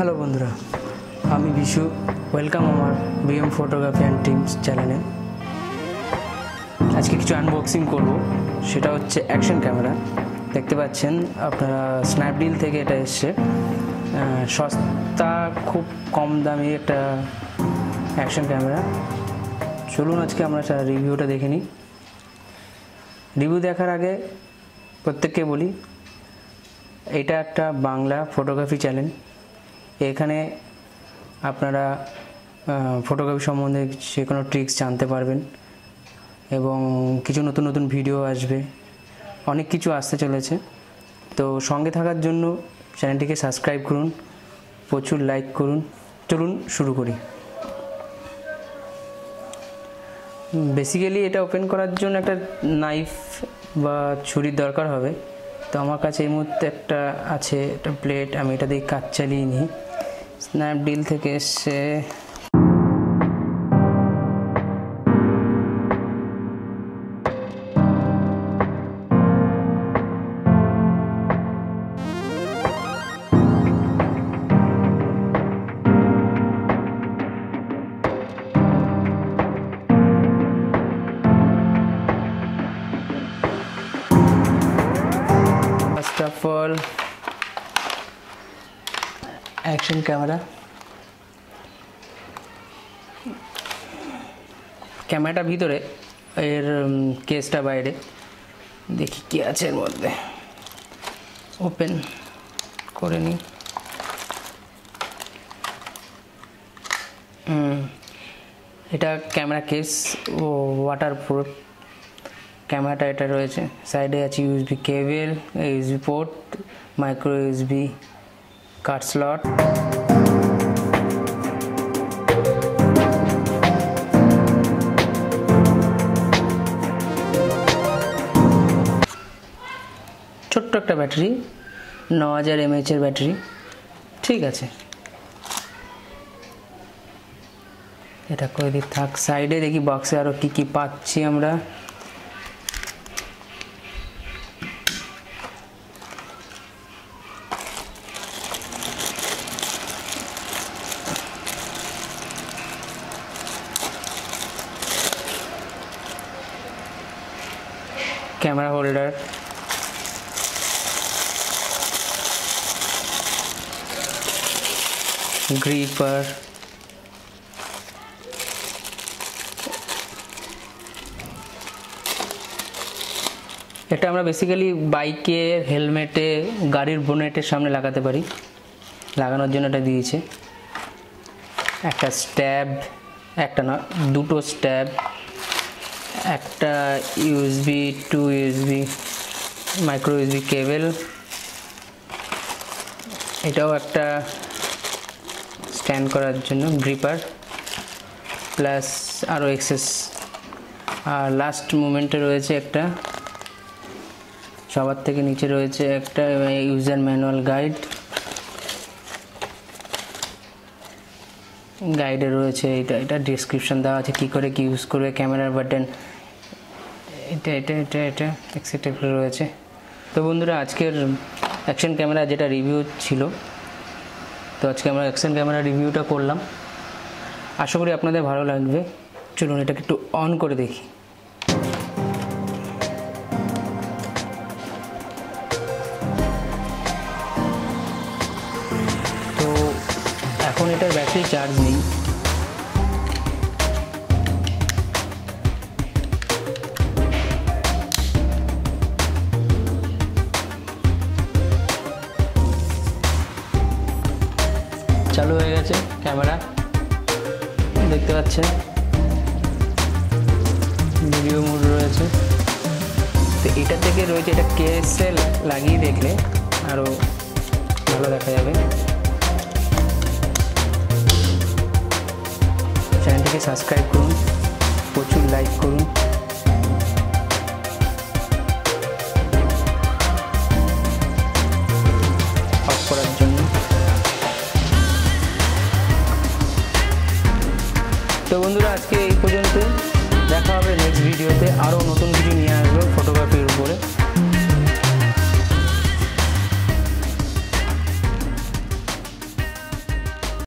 Hello বন্ধুরা, আমি Bishu. Welcome আমার বিএম ফটোগ্রাফি অ্যান্ড টিমস চ্যানেলে। আজকে কিছু আনবক্সিং করব, সেটা হচ্ছে অ্যাকশন ক্যামেরা। দেখতে পাচ্ছেন আপনারা, স্ন্যাপডিল থেকে এটা এসছে। সস্তা, খুব কম দামি একটা অ্যাকশন ক্যামেরা। চলুন আজকে আমরা রিভিউটা দেখে নিই। রিভিউ দেখার আগে প্রত্যেককে বলি, এটা একটা বাংলা ফটোগ্রাফি চ্যানেল। এখানে আপনারা ফটোগ্রাফি সম্বন্ধে যে কোনো ট্রিক্স জানতে পারবেন এবং কিছু নতুন নতুন ভিডিও আসবে, অনেক কিছু আসতে চলেছে। তো সঙ্গে থাকার জন্য চ্যানেলটিকে সাবস্ক্রাইব করুন, প্রচুর লাইক করুন। চলুন শুরু করি। বেসিক্যালি এটা ওপেন করার জন্য একটা নাইফ বা ছুরির দরকার হবে। তো আমার কাছে এই মুহূর্তে একটা আছে, একটা প্লেট। আমি এটা দিয়ে কাজ চালিয়ে নিই। স্ন্যাপডিল থেকে এসছে। First of all, action camera. ক্যামেরাটা ভিতরে, এর কেসটা বাইরে। দেখি কি আছে এর মধ্যে। ওপেন করে নিই। এটা ক্যামেরা কেস ও ওয়াটারপ্রুফ। ক্যামেরাটা এটা রয়েছে। সাইডে আছে ইউএসবি কেবল, USB port, micro USB card slot. ছোট্ট একটা ব্যাটারি, 9000 mAh এর ব্যাটারি। ঠিক আছে, এটা করে দিই থাক। সাইডে দেখি বক্সে আরও কী কী পাচ্ছি আমরা। ক্যামেরা হোল্ডার, গ্রিপার, এটা আমরা বেসিক্যালি বাইকের হেলমেটে, গাড়ির বোনেটের সামনে লাগাতে পারি। লাগানোর জন্য এটা দিয়েছে। একটা স্ট্যাব, একটা না দুটো স্ট্যাব, একটা USB to USB micro USB cable. এটাও একটা স্ট্যান্ড করার জন্য গ্রিপার, প্লাস আরও এক্সেস। আর লাস্ট মোমেন্টে রয়েছে একটা, সবার থেকে নিচে রয়েছে একটা ইউজার ম্যানুয়াল গাইড। গাইডে রয়েছে এটা ডিসক্রিপশন দেওয়া আছে, কী করে কি ইউজ করবে, ক্যামেরার বাটন, এটা এক্সেট্রা রয়েছে। তো বন্ধুরা, আজকের অ্যাকশন ক্যামেরা যেটা রিভিউ ছিল, তো আজকে আমরা অ্যাকশন ক্যামেরা রিভিউটা করলাম। আশা করি আপনাদের ভালো লাগবে। চলুন এটাকে একটু অন করে দেখি। তো এখন এটার ব্যাটারি চার্জ নেই। চালু হয়ে গেছে ক্যামেরা, দেখতে পাচ্ছেন। ভিডিও মোড রয়েছে। তো এটা থেকে রয়েছে, এটা কেসে লাগিয়ে দেখলে আরও ভালো দেখা যাবে। চ্যানেলটিকে সাবস্ক্রাইব করুন, প্রচুর লাইক করুন। অফ করার জন্য। তো বন্ধুরা, আজকে এই পর্যন্ত। দেখা হবে নেক্সট ভিডিওতে আরও নতুন